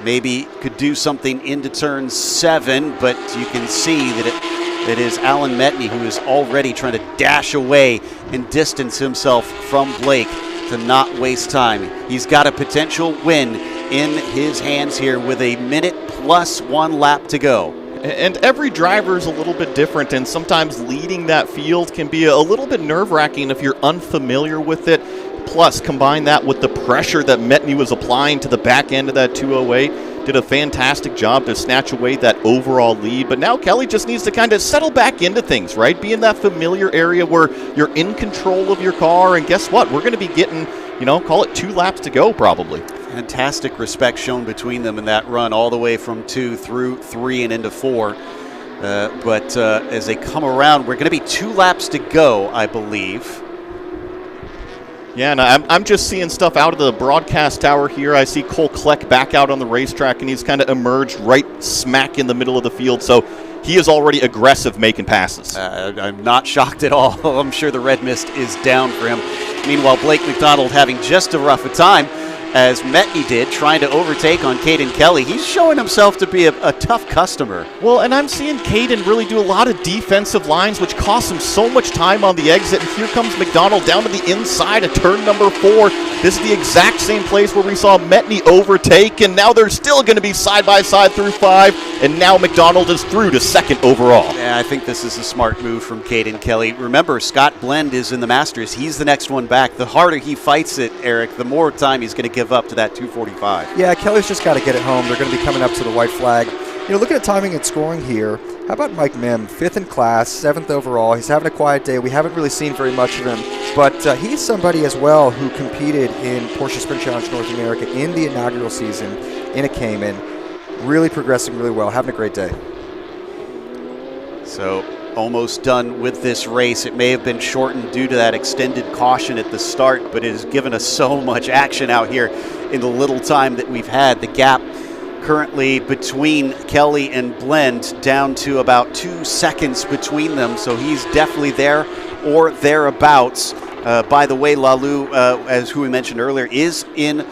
Maybe could do something into turn 7, but you can see that it is Alan Metney who is already trying to dash away and distance himself from Blake to not waste time. He's got a potential win in his hands here with a minute plus 1 lap to go. And every driver is a little bit different, and sometimes leading that field can be a little bit nerve-wracking if you're unfamiliar with it. Plus, combine that with the pressure that Metney was applying to the back end of that 208. Did a fantastic job to snatch away that overall lead. But now Kelly just needs to kind of settle back into things, right? Be in that familiar area where you're in control of your car. And guess what? We're going to be getting, call it 2 laps to go probably. Fantastic respect shown between them in that run all the way from 2 through 3 and into 4. But as they come around, we're going to be 2 laps to go, I believe. Yeah, and I'm just seeing stuff out of the broadcast tower here. I see Cole Kleck back out on the racetrack, and he's kind of emerged right smack in the middle of the field. So he is already aggressive making passes. I'm not shocked at all. I'm sure the red mist is down for him. Meanwhile, Blake McDonald having just as rough a time as Metney did, trying to overtake on Caden Kelly. He's showing himself to be a tough customer. Well, and I'm seeing Caden really do a lot of defensive lines, which costs him so much time on the exit. And here comes McDonald down to the inside of turn number 4. This is the exact same place where we saw Metney overtake, and now they're still going to be side by side through 5, and now McDonald is through to 2nd overall. Yeah, I think this is a smart move from Caden Kelly. Remember, Scott Blend is in the Masters. He's the next one back. The harder he fights it, Eric, the more time he's going to give up to that 245. Yeah, Kelly's just got to get it home. They're going to be coming up to the white flag. Looking at timing and scoring here, how about Mike Mim, 5th in class, 7th overall. He's having a quiet day. We haven't really seen very much of him, but he's somebody as well who competed in Porsche Sprint Challenge North America in the inaugural season in a Cayman. Really progressing really well, having a great day. So almost done with this race. It may have been shortened due to that extended caution at the start, but it has given us so much action out here in the little time that we've had. The gap currently between Kelly and Blend down to about 2 seconds between them, so he's definitely there or thereabouts. By the way, Lalu, as who we mentioned earlier, is in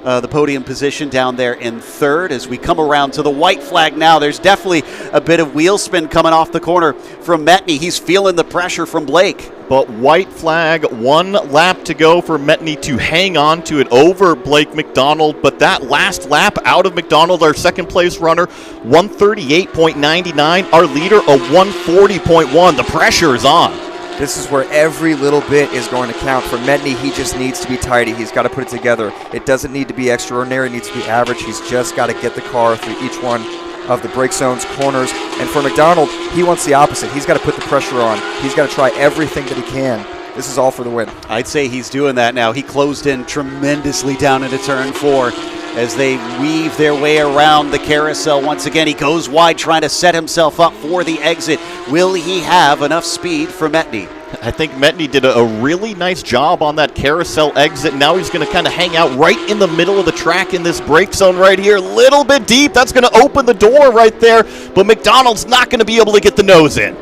the podium position down there in 3rd. As we come around to the white flag now, there's definitely a bit of wheel spin coming off the corner from Metney. He's feeling the pressure from Blake. But white flag, 1 lap to go for Metney to hang on to it over Blake McDonald. But that last lap out of McDonald, our 2nd place runner, 138.99. Our leader, a 140.1. The pressure is on. This is where every little bit is going to count. For Metney, he just needs to be tidy. He's got to put it together. It doesn't need to be extraordinary. It needs to be average. He's just got to get the car through each one of the brake zones, corners. And for McDonald, he wants the opposite. He's got to put the pressure on. He's got to try everything that he can. This is all for the win. I'd say he's doing that now. He closed in tremendously down into turn 4 as they weave their way around the carousel. Once again, he goes wide, trying to set himself up for the exit. Will he have enough speed for Metney? I think Metney did a really nice job on that carousel exit. Now he's going to kind of hang out right in the middle of the track in this brake zone right here. A little bit deep. That's going to open the door right there. But McDonald's not going to be able to get the nose in.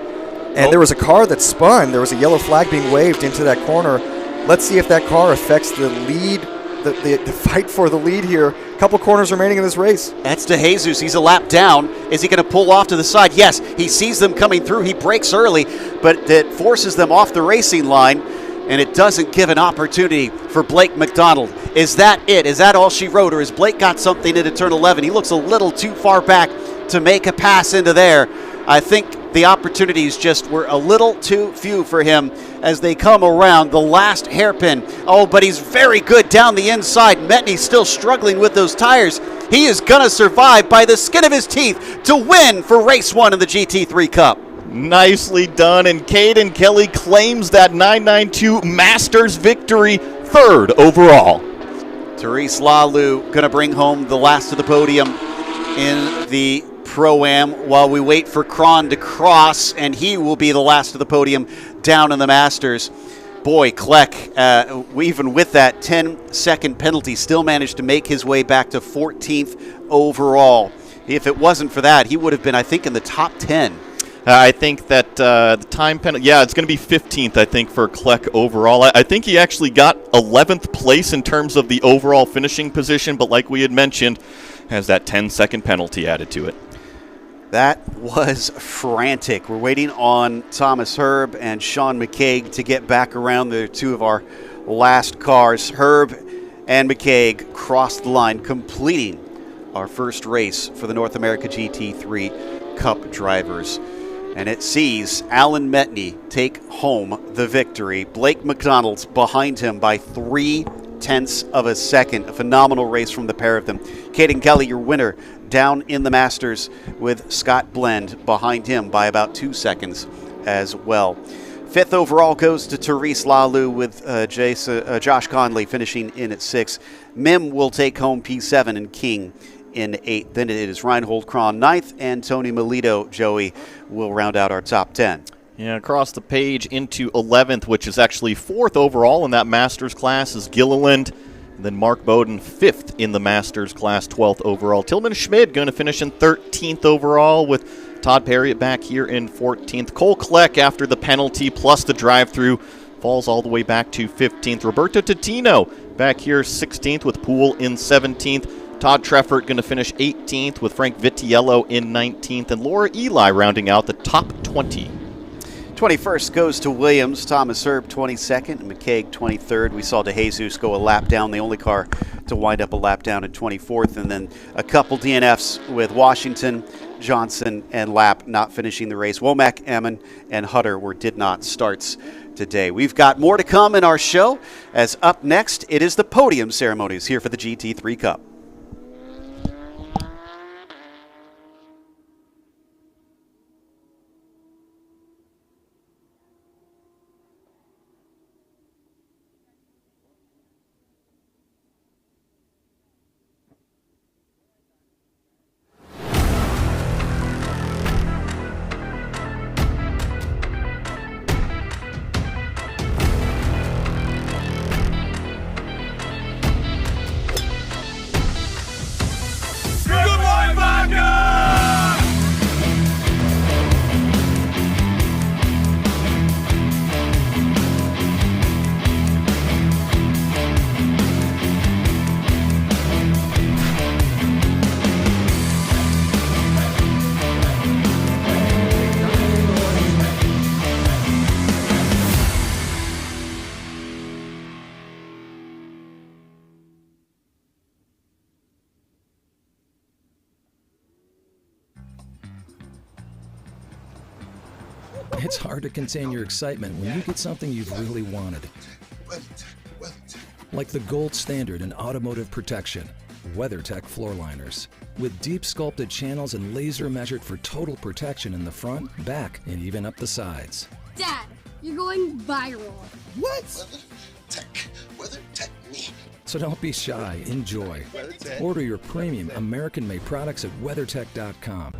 And there was a car that spun. There was a yellow flag being waved into that corner. Let's see if that car affects the lead, the fight for the lead here. A couple corners remaining in this race. That's DeJesus. He's a lap down. Is he going to pull off to the side? Yes, he sees them coming through. He brakes early, but it forces them off the racing line, and it doesn't give an opportunity for Blake McDonald. Is that it? Is that all she wrote, or has Blake got something into turn 11? He looks a little too far back to make a pass into there. I think the opportunities just were a little too few for him as they come around the last hairpin. Oh, but he's very good down the inside. Metney's still struggling with those tires. He is going to survive by the skin of his teeth to win for race 1 of the GT3 Cup. Nicely done, and Caden Kelly claims that 992 Masters victory, 3rd overall. Therese Lalu going to bring home the last of the podium in the Pro-Am while we wait for Kron to cross, and he will be the last of the podium down in the Masters. Boy, Kleck, even with that 10-second penalty, still managed to make his way back to 14th overall. If it wasn't for that, he would have been, I think, in the top 10. I think that the time penalty, it's going to be 15th, I think, for Kleck overall. I think he actually got 11th place in terms of the overall finishing position, but like we had mentioned, has that 10-second penalty added to it. That was frantic. We're waiting on Thomas Herb and Sean McCaig to get back around. They're two of our last cars. Herb and McCaig crossed the line, completing our first race for the North America GT3 Cup drivers. And it sees Alan Metney take home the victory. Blake McDonald's behind him by 0.3 of a second. A phenomenal race from the pair of them. Caden Kelly, your winner, down in the Masters with Scott Blend behind him by about 2 seconds as well. 5th overall goes to Therese Lalu with Josh Conley finishing in at 6th. Mim will take home P7 and King in 8th. Then it is Reinhold Kron 9th, and Tony Melito, Joey, will round out our top 10. Yeah, across the page into 11th, which is actually 4th overall in that Masters class, is Gilliland. And then Mark Bowden, 5th in the Masters class, 12th overall. Tillman Schmid going to finish in 13th overall with Todd Perry back here in 14th. Cole Kleck, after the penalty plus the drive-through, falls all the way back to 15th. Roberto Titino back here 16th with Poole in 17th. Todd Treffert going to finish 18th with Frank Vitiello in 19th. And Laura Eli rounding out the top 20. 21st goes to Williams, Thomas Herb 22nd, and McCaig 23rd. We saw DeJesus go a lap down, the only car to wind up a lap down at 24th, and then a couple DNFs with Washington, Johnson, and Lapp not finishing the race. Womack, Ammon, and Hutter did not starts today. We've got more to come in our show, as up next, it is the podium ceremonies here for the GT3 Cup. It's hard to contain your excitement when you get something you've really wanted. Like the gold standard in automotive protection, WeatherTech floor liners. With deep sculpted channels and laser measured for total protection in the front, back, and even up the sides. Dad, you're going viral. What? WeatherTech me. So don't be shy, enjoy. Order your premium American-made products at WeatherTech.com.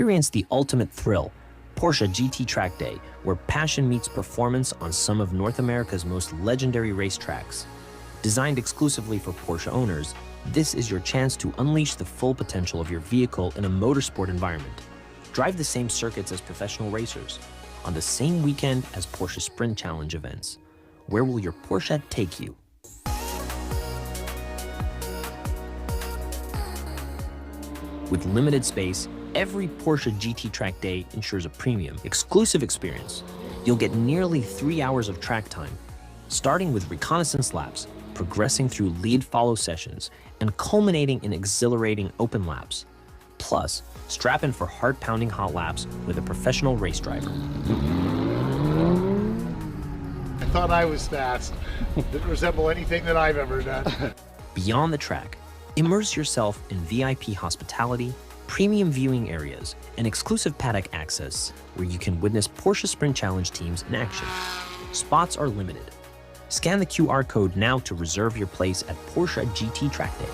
Experience the ultimate thrill, Porsche GT Track Day, where passion meets performance on some of North America's most legendary racetracks. Designed exclusively for Porsche owners, this is your chance to unleash the full potential of your vehicle in a motorsport environment. Drive the same circuits as professional racers, on the same weekend as Porsche Sprint Challenge events. Where will your Porsche take you? With limited space, every Porsche GT Track Day ensures a premium, exclusive experience. You'll get nearly 3 hours of track time, starting with reconnaissance laps, progressing through lead-follow sessions, and culminating in exhilarating open laps. Plus, strap in for heart-pounding hot laps with a professional race driver. I thought I was fast. Didn't resemble anything that I've ever done. Beyond the track, immerse yourself in VIP hospitality, premium viewing areas, and exclusive paddock access where you can witness Porsche Sprint Challenge teams in action. Spots are limited. Scan the QR code now to reserve your place at Porsche GT Track Day.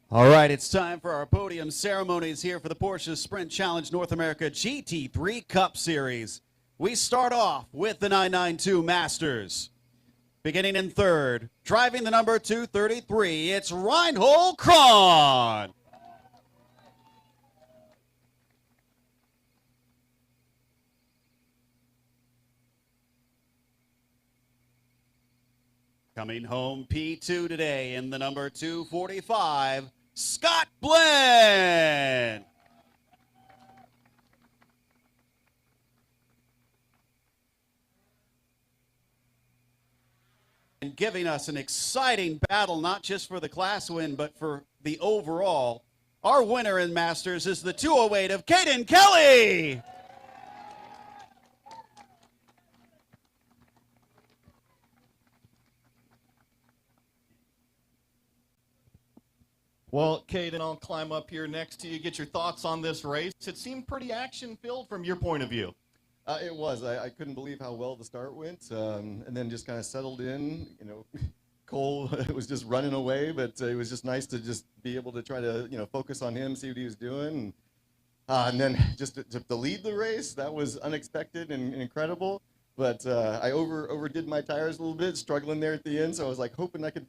All right, it's time for our podium ceremonies here for the Porsche Sprint Challenge North America GT3 Cup Series. We start off with the 992 Masters. Beginning in third, driving the number 233, it's Reinhold Kron. Coming home P2 today in the number 245, Scott Blinn. And giving us an exciting battle, not just for the class win, but for the overall. Our winner in Masters is the 208 of Caden Kelly. Well, Caden, I'll climb up here next to you, get your thoughts on this race. It seemed pretty action-filled from your point of view. It was. I couldn't believe how well the start went, and then just kind of settled in. You know, Cole was just running away, but it was just nice to just be able to try to, focus on him, see what he was doing. And then just to lead the race, that was unexpected and incredible. But I overdid my tires a little bit, struggling there at the end. So I was like hoping I could,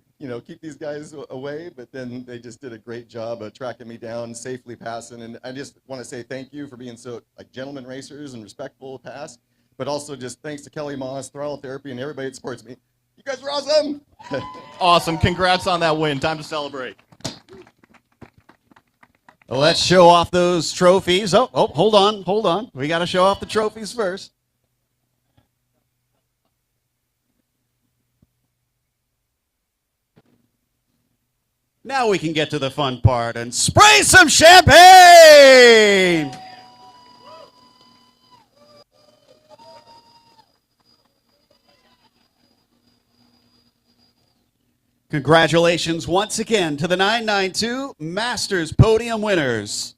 keep these guys away. But then they just did a great job of tracking me down, safely passing. And I just want to say thank you for being so gentlemen racers and respectful pass. But also just thanks to Kelly Moss, Throttle Therapy, and everybody that supports me. You guys are awesome. Awesome. Congrats on that win. Time to celebrate. Well, let's show off those trophies. Oh, hold on. We got to show off the trophies first. Now we can get to the fun part and spray some champagne! Congratulations once again to the 992 Masters Podium winners.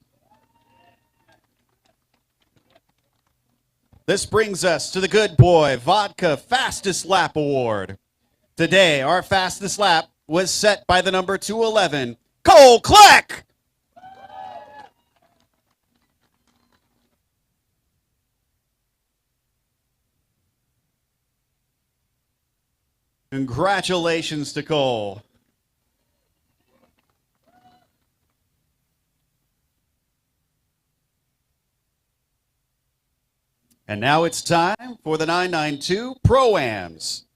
This brings us to the Good Boy Vodka Fastest Lap Award. Today, our fastest lap was set by the number 211, Cole Kleck. Congratulations to Cole. And now it's time for the 992 Pro-Ams.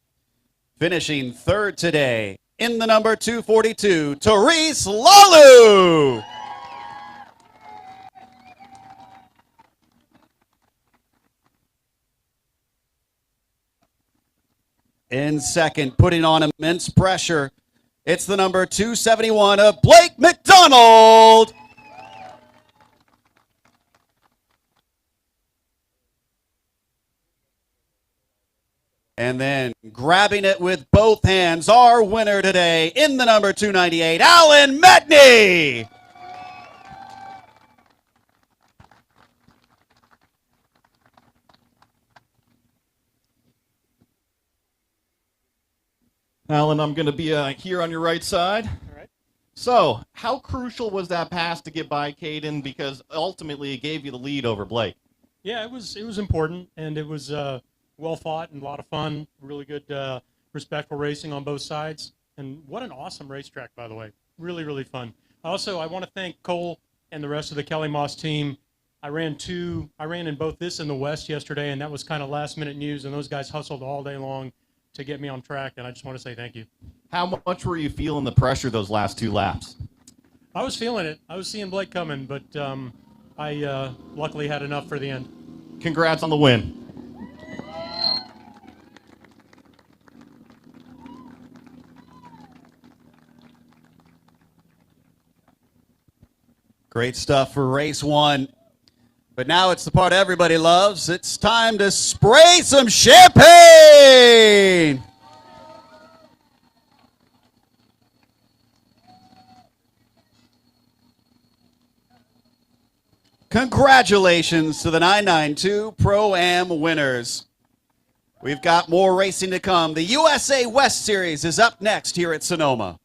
Finishing third today in the number 242, Therese Lalu. In second, putting on immense pressure, it's the number 271 of Blake McDonald. And then grabbing it with both hands, our winner today in the number 298, Alan Metney. Alan, I'm going to be here on your right side. All right. So, how crucial was that pass to get by Caden? Because ultimately it gave you the lead over Blake. Yeah, it was important, and it was well fought and a lot of fun. Really good, respectful racing on both sides. And what an awesome racetrack, by the way. Really, really fun. Also, I want to thank Cole and the rest of the Kelly Moss team. I ran in both this and the West yesterday, and that was kind of last-minute news, and those guys hustled all day long to get me on track, and I just want to say thank you. How much were you feeling the pressure those last two laps? I was feeling it. I was seeing Blake coming, but I luckily had enough for the end. Congrats on the win. Great stuff for race one. But now it's the part everybody loves. It's time to spray some champagne! Congratulations to the 992 Pro-Am winners. We've got more racing to come. The USA West Series is up next here at Sonoma.